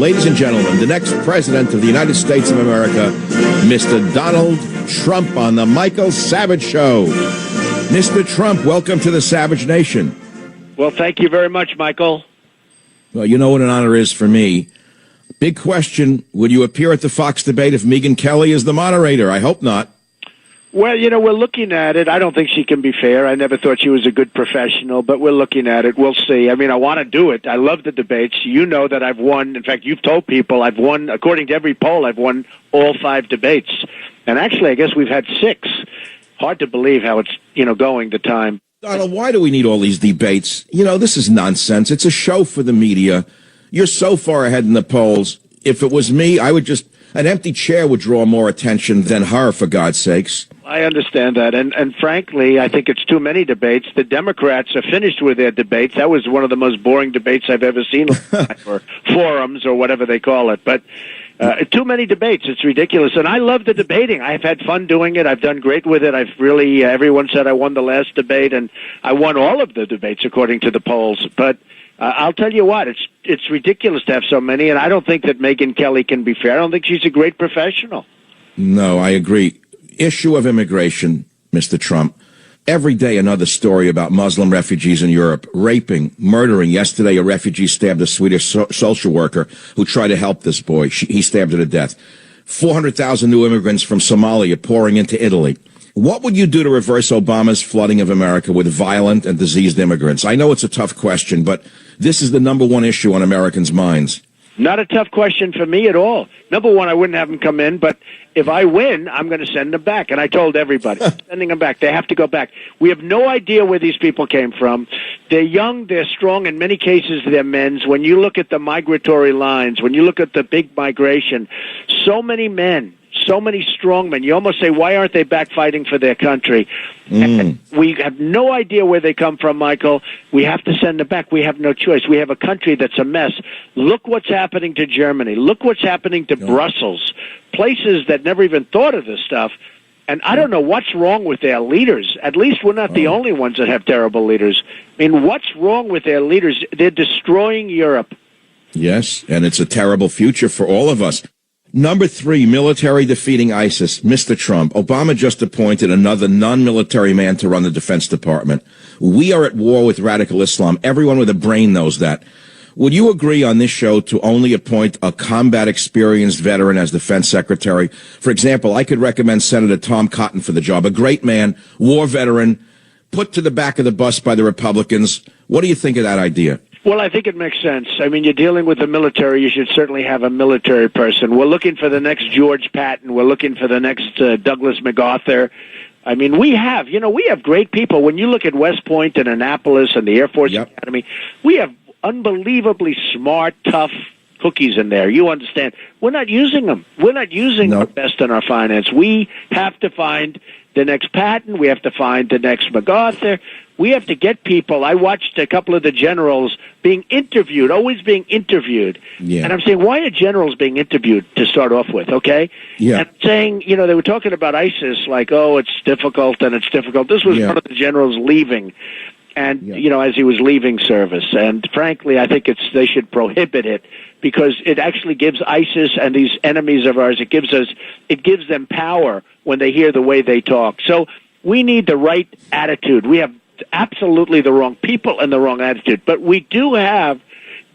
ladies and gentlemen, the next president of the United States of America, Mr. Donald Trump on the Michael Savage Show. Mr. Trump, welcome to the Savage Nation. Well, thank you very much, Michael. Well, you know what an honor is for me. Big question, will you appear at the Fox debate if Megyn Kelly is the moderator? I hope not. Well, we're looking at it. I don't think she can be fair. I never thought she was a good professional, but we're looking at it. We'll see. I mean, I want to do it. I love the debates. You know that I've won. In fact, you've told people I've won, according to every poll, I've won all 5 debates. And actually, I guess we've had 6. Hard to believe how it's, going the time. Donald, why do we need all these debates? This is nonsense. It's a show for the media. You're so far ahead in the polls. If it was me, an empty chair would draw more attention than her, for God's sakes. I understand that. And frankly, I think it's too many debates. The Democrats are finished with their debates. That was one of the most boring debates I've ever seen, or forums or whatever they call it. But too many debates. It's ridiculous. And I love the debating. I've had fun doing it. I've done great with it. Everyone said I won the last debate, and I won all of the debates according to the polls. But I'll tell you what, it's ridiculous to have so many, and I don't think that Megyn Kelly can be fair. I don't think she's a great professional. No, I agree. Issue of immigration, Mr. Trump. Every day another story about Muslim refugees in Europe, raping, murdering. Yesterday, a refugee stabbed a Swedish social worker who tried to help this boy. He stabbed her to death. 400,000 new immigrants from Somalia pouring into Italy. What would you do to reverse Obama's flooding of America with violent and diseased immigrants? I know it's a tough question, but this is the number one issue on Americans' minds. Not a tough question for me at all. Number one, I wouldn't have them come in, but if I win, I'm going to send them back. And I told everybody, sending them back. They have to go back. We have no idea where these people came from. They're young, they're strong. In many cases, they're men's. When you look at the migratory lines, when you look at the big migration, so many men, so many strong men. You almost say, why aren't they back fighting for their country? And we have no idea where they come from, Michael. We have to send them back. We have no choice. We have a country that's a mess. Look what's happening to Germany. Look what's happening to Brussels, places that never even thought of this stuff. And I don't know what's wrong with their leaders. At least we're not the only ones that have terrible leaders. I mean, what's wrong with their leaders? They're destroying Europe. Yes, and it's a terrible future for all of us. Number 3, military defeating ISIS. Mr. Trump, Obama just appointed another non-military man to run the Defense Department. We are at war with radical Islam. Everyone with a brain knows that. Would you agree on this show to only appoint a combat experienced veteran as defense secretary? For example, I could recommend Senator Tom Cotton for the job, a great man, war veteran, put to the back of the bus by the Republicans. What do you think of that idea? Well, I think it makes sense. I mean, you're dealing with the military. You should certainly have a military person. We're looking for the next George Patton. We're looking for the next Douglas MacArthur. I mean, we have great people. When you look at West Point and Annapolis and the Air Force Academy, we have unbelievably smart, tough cookies in there. You understand? We're not using them. We're not using our best in our finance. We have to find the next Patton. We have to find the next MacArthur. We have to get people. I watched a couple of the generals being interviewed, always being interviewed. Yeah. And I'm saying, why are generals being interviewed to start off with, okay? Yeah. And saying, they were talking about ISIS like, it's difficult and it's difficult. This was one of the generals leaving. And, as he was leaving service. And frankly, I think they should prohibit it because it actually gives ISIS and these enemies of ours, it gives them power when they hear the way they talk. So we need the right attitude. We have absolutely the wrong people and the wrong attitude. But we do have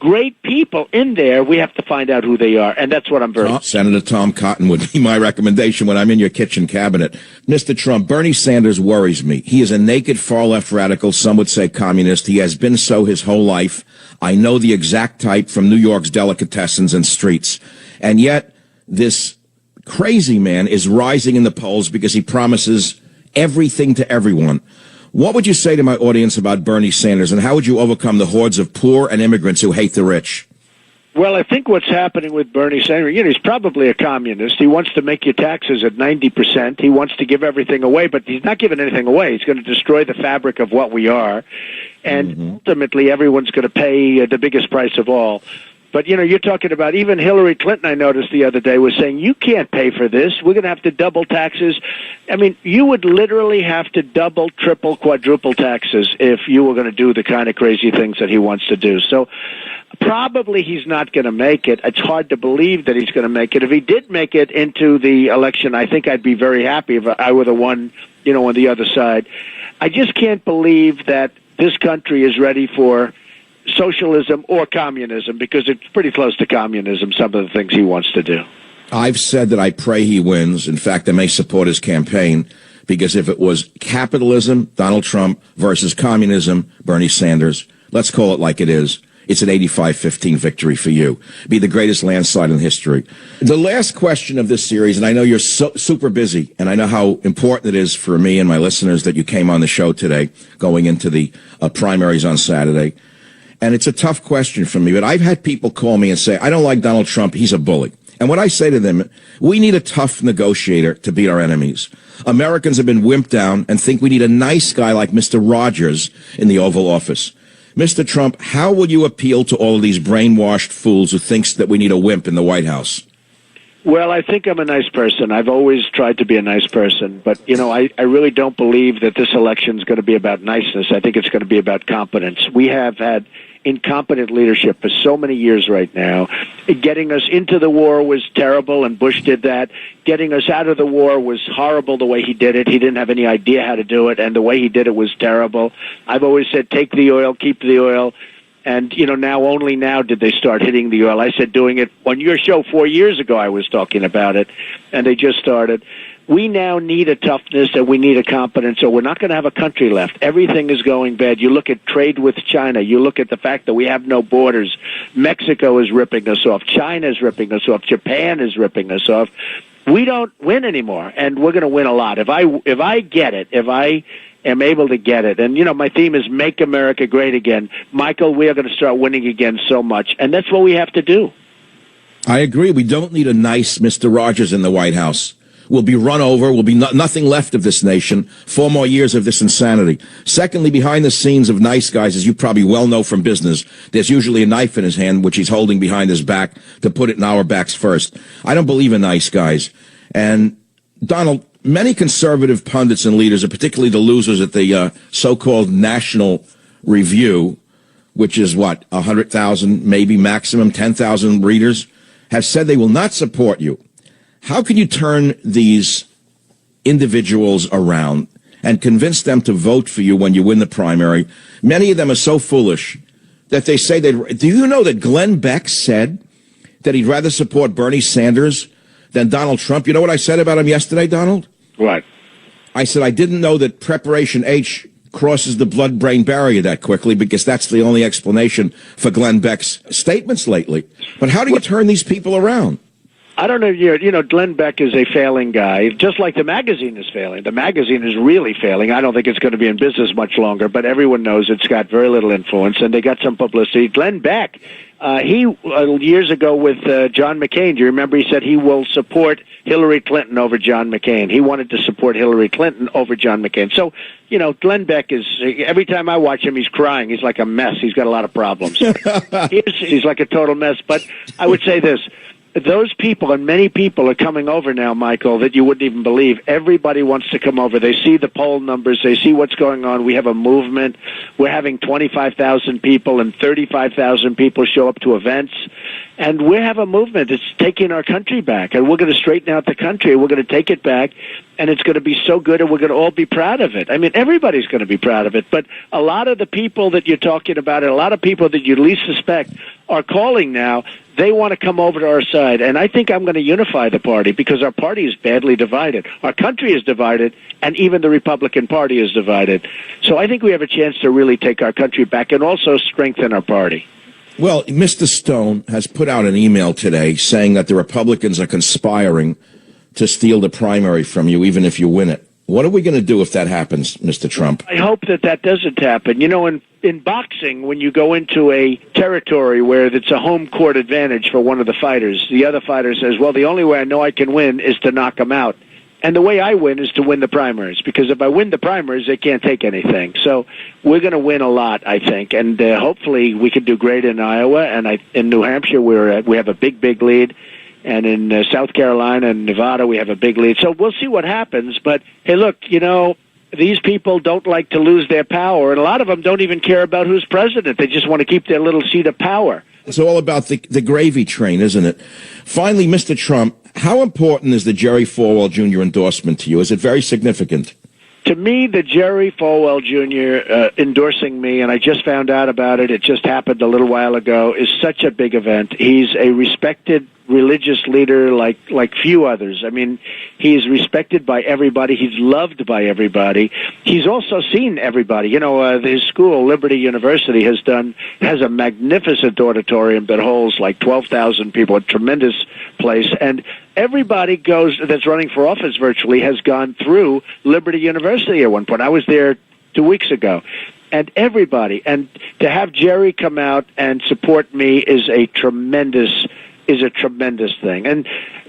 great people in there. We have to find out who they are, and that's what I'm Senator Tom Cotton would be my recommendation when I'm in your kitchen cabinet. Mr. Trump, Bernie Sanders worries me. He is a naked far-left radical, some would say communist. He has been so his whole life. I know the exact type from New York's delicatessens and streets. And yet, this crazy man is rising in the polls because he promises everything to everyone. What would you say to my audience about Bernie Sanders, and how would you overcome the hordes of poor and immigrants who hate the rich? Well, I think what's happening with Bernie Sanders, he's probably a communist. He wants to make your taxes at 90%. He wants to give everything away, but he's not giving anything away. He's going to destroy the fabric of what we are. And ultimately, everyone's going to pay the biggest price of all. But, you're talking about even Hillary Clinton, I noticed the other day, was saying, you can't pay for this. We're going to have to double taxes. I mean, you would literally have to double, triple, quadruple taxes if you were going to do the kind of crazy things that he wants to do. So probably he's not going to make it. It's hard to believe that he's going to make it. If he did make it into the election, I think I'd be very happy if I were the one, on the other side. I just can't believe that this country is ready for socialism or communism, because it's pretty close to communism, some of the things he wants to do. I've said that I pray he wins. In fact, I may support his campaign, because if it was capitalism, Donald Trump, versus communism, Bernie Sanders, let's call it like it is, it's an 85-15 victory for you. Be the greatest landslide in history. The last question of this series, and I know you're super busy, and I know how important it is for me and my listeners that you came on the show today, going into the primaries on Saturday. And it's a tough question for me, but I've had people call me and say, I don't like Donald Trump, he's a bully. And what I say to them, we need a tough negotiator to beat our enemies. Americans have been wimped down and think we need a nice guy like Mr. Rogers in the Oval Office. Mr. Trump, how will you appeal to all of these brainwashed fools who thinks that we need a wimp in the White House? Well, I think I'm a nice person. I've always tried to be a nice person. But, I really don't believe that this election is going to be about niceness. I think it's going to be about competence. We have had incompetent leadership for so many years right now. Getting us into the war was terrible, and Bush did that. Getting us out of the war was horrible the way he did it. He didn't have any idea how to do it, and the way he did it was terrible. I've always said, take the oil, keep the oil. And, only now did they start hitting the oil. I said doing it on your show 4 years ago, I was talking about it, and they just started. We now need a toughness and we need a competence, or we're not going to have a country left. Everything is going bad. You look at trade with China. You look at the fact that we have no borders. Mexico is ripping us off. China is ripping us off. Japan is ripping us off. We don't win anymore, and we're going to win a lot. If I get it, if I am able to get it, and, my theme is Make America Great Again. Michael, we are going to start winning again so much, and that's what we have to do. I agree. We don't need a nice Mr. Rogers in the White House. We'll be run over. We'll be nothing left of this nation. 4 more years of this insanity. Secondly, behind the scenes of nice guys, as you probably well know from business, there's usually a knife in his hand, which he's holding behind his back to put it in our backs first. I don't believe in nice guys. And, Donald, many conservative pundits and leaders, and particularly the losers at the so-called National Review, which is 100,000, maybe maximum 10,000 readers, have said they will not support you. How can you turn these individuals around and convince them to vote for you when you win the primary? Many of them are so foolish that they say do you know that Glenn Beck said that he'd rather support Bernie Sanders than Donald Trump? You know what I said about him yesterday, Donald? What? I said I didn't know that Preparation H crosses the blood-brain barrier that quickly, because that's the only explanation for Glenn Beck's statements lately. But how do you turn these people around? I don't know. Glenn Beck is a failing guy, just like the magazine is failing. The magazine is really failing. I don't think it's going to be in business much longer, but everyone knows it's got very little influence, and they got some publicity. Glenn Beck, years ago with John McCain, do you remember he said he will support Hillary Clinton over John McCain? He wanted to support Hillary Clinton over John McCain. So, Glenn Beck every time I watch him, he's crying. He's like a mess. He's got a lot of problems. He's like a total mess. But I would say this. Those people, and many people, are coming over now, Michael, that you wouldn't even believe. Everybody wants to come over. They see the poll numbers. They see what's going on. We have a movement. We're having 25,000 people, and 35,000 people show up to events. And we have a movement. It's taking our country back. And we're going to straighten out the country. We're going to take it back. And it's going to be so good, and we're going to all be proud of it. I mean, everybody's going to be proud of it. But a lot of the people that you're talking about, and a lot of people that you least suspect, are calling now. They want to come over to our side. And I think I'm going to unify the party, because our party is badly divided. Our country is divided, and even the Republican Party is divided. So I think we have a chance to really take our country back and also strengthen our party. Well, Mr. Stone has put out an email today saying that the Republicans are conspiring to steal the primary from you, even if you win it. What are we going to do if that happens, Mr. Trump? I hope that doesn't happen. In boxing, when you go into a territory where it's a home court advantage for one of the fighters, the other fighter says, well, the only way I know I can win is to knock him out. And the way I win is to win the primaries, because if I win the primaries, they can't take anything. So we're going to win a lot, I think, and hopefully we can do great in Iowa. And in New Hampshire, we have a big lead, and in South Carolina and Nevada, we have a big lead. So we'll see what happens. But hey, look, these people don't like to lose their power, and a lot of them don't even care about who's president. They just want to keep their little seat of power. It's all about the gravy train, isn't it? Finally, Mr. Trump, how important is the Jerry Falwell Jr. endorsement to you? Is it very significant? To me, the Jerry Falwell Jr. Endorsing me, and I just found out about it, it just happened a little while ago, is such a big event. He's a respected religious leader like few others. I mean, he's respected by everybody. He's loved by everybody. He's also seen everybody. His school, Liberty University, has a magnificent auditorium that holds like 12,000 people, a tremendous place. And everybody that's running for office virtually has gone through Liberty University at one point. I was there 2 weeks ago. And everybody. And to have Jerry come out and support me is a tremendous thing. And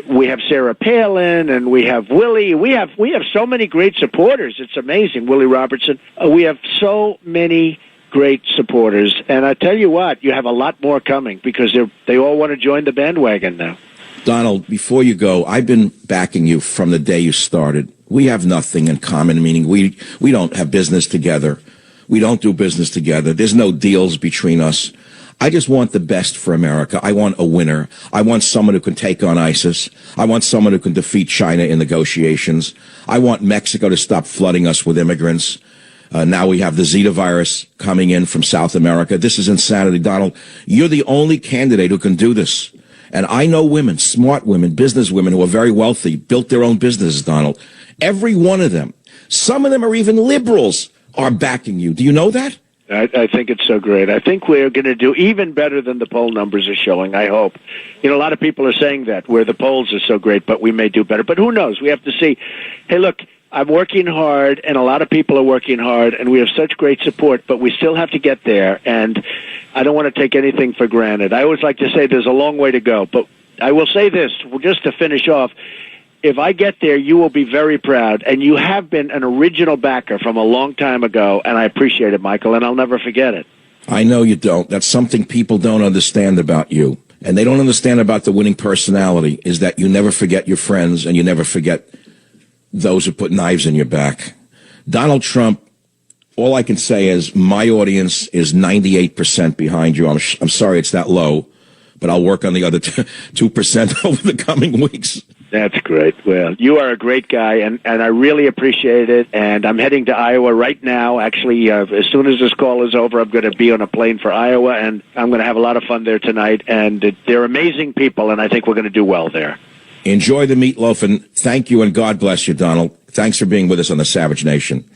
we have Sarah Palin, and we have Willie. We have so many great supporters. It's amazing. Willie Robertson. We have so many great supporters. And I tell you what, you have a lot more coming, because they all want to join the bandwagon now. Donald, before you go, I've been backing you from the day you started. We have nothing in common, meaning we don't have business together. We don't do business together. There's no deals between us. I just want the best for America. I want a winner. I want someone who can take on ISIS. I want someone who can defeat China in negotiations. I want Mexico to stop flooding us with immigrants. Now we have the Zeta virus coming in from South America. This is insanity. Donald, you're the only candidate who can do this. And I know women, smart women, business women who are very wealthy, built their own businesses, Donald. Every one of them, some of them are even liberals, are backing you. Do you know that? I think it's so great. I think we're going to do even better than the poll numbers are showing, I hope. A lot of people are saying that, where the polls are so great, but we may do better. But who knows? We have to see. Hey, look, I'm working hard, and a lot of people are working hard, and we have such great support, but we still have to get there, and I don't want to take anything for granted. I always like to say there's a long way to go, but I will say this, just to finish off. If I get there, you will be very proud, and you have been an original backer from a long time ago, and I appreciate it, Michael, and I'll never forget it. I know you don't. That's something people don't understand about you, and they don't understand about the winning personality, is that you never forget your friends, and you never forget those who put knives in your back. Donald Trump, all I can say is my audience is 98% behind you. I'm sorry it's that low, but I'll work on the other 2% over the coming weeks. That's great. Well, you are a great guy, and I really appreciate it. And I'm heading to Iowa right now. Actually, as soon as this call is over, I'm going to be on a plane for Iowa, and I'm going to have a lot of fun there tonight. And they're amazing people, and I think we're going to do well there. Enjoy the meatloaf, and thank you, and God bless you, Donald. Thanks for being with us on the Savage Nation.